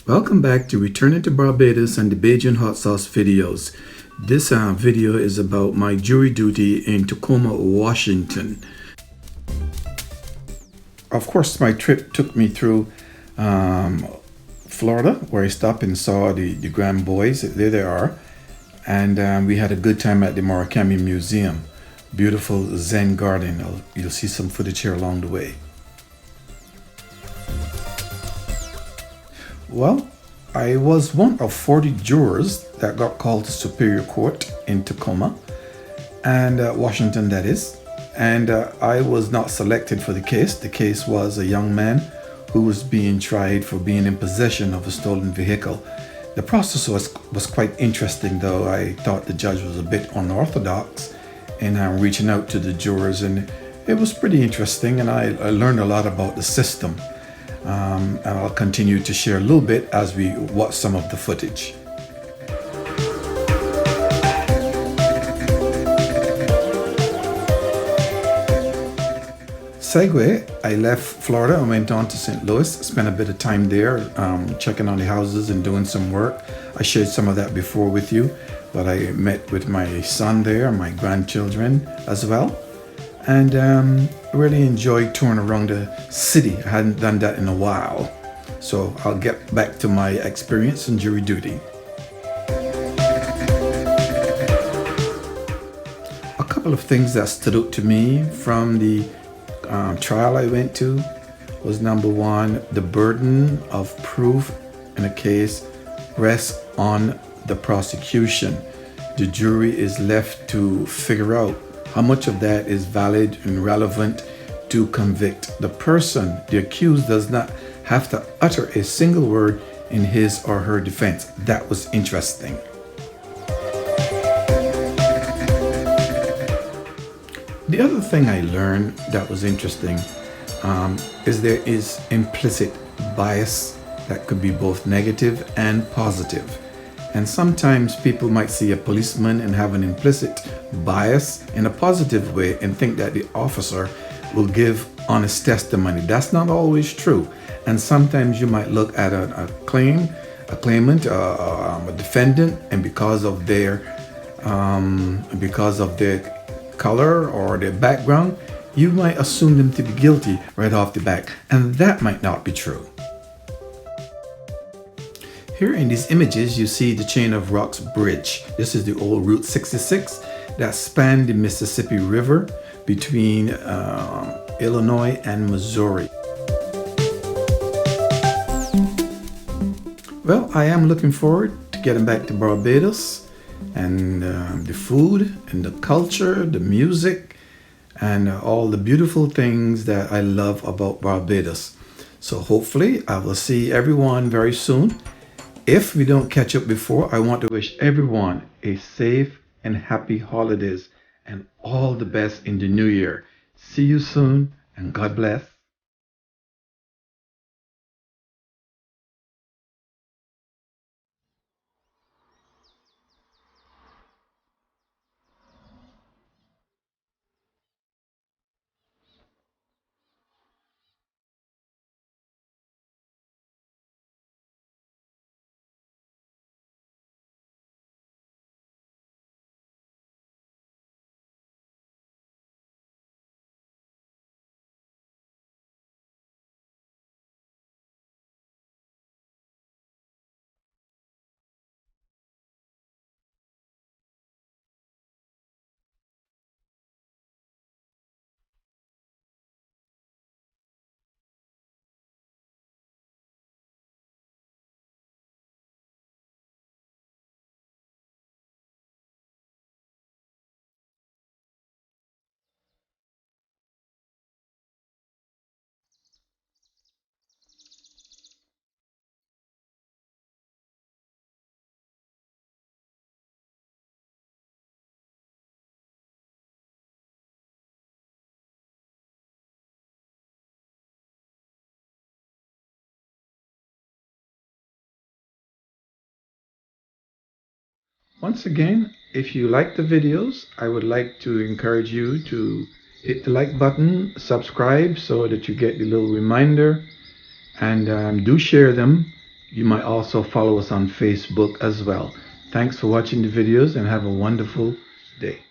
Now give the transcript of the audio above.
Welcome back to Returning to Barbados and the Bajan Hotsauce videos. This video is about my jury duty in Tacoma, Washington. Of course, my trip took me through Florida, where I stopped and saw the Grand Boys. There they are. And we had a good time at the Murakami Museum. Beautiful Zen garden. You'll see some footage here along the way. Well, I was one of 40 jurors that got called to Superior Court in Tacoma, and Washington, that is. And I was not selected for the case. The case was a young man who was being tried for being in possession of a stolen vehicle. The process was quite interesting, though. I thought the judge was a bit unorthodox in reaching out to the jurors, and it was pretty interesting, and I learned a lot about the system. And I'll continue to share a little bit as we watch some of the footage. Segue, I left Florida and went on to St. Louis, spent a bit of time there checking on the houses and doing some work. I shared some of that before with you, but I met with my son there, my grandchildren as well. And really enjoyed touring around the city. I hadn't done that in a while. So I'll get back to my experience in jury duty. A couple of things that stood out to me from the trial I went to was, number one, the burden of proof in a case rests on the prosecution. The jury is left to figure out how much of that is valid and relevant to convict the person. The accused does not have to utter a single word in his or her defense. That was interesting. The other thing I learned that was interesting is there is implicit bias that could be both negative and positive. And sometimes people might see a policeman and have an implicit bias in a positive way and think that the officer will give honest testimony. That's not always true. And sometimes you might look at a claimant, a defendant, and because of their color or their background, you might assume them to be guilty right off the bat. And that might not be true. Here in these images, you see the Chain of Rocks Bridge. This is the old Route 66 that spanned the Mississippi River between Illinois and Missouri. Well, I am looking forward to getting back to Barbados, and the food and the culture, the music, and all the beautiful things that I love about Barbados. So hopefully I will see everyone very soon. If we don't catch up before, I want to wish everyone a safe and happy holidays and all the best in the new year. See you soon, and God bless. Once again, if you like the videos, I would like to encourage you to hit the like button, subscribe so that you get the little reminder, and do share them You might also follow us on Facebook as well. Thanks for watching the videos and have a wonderful day.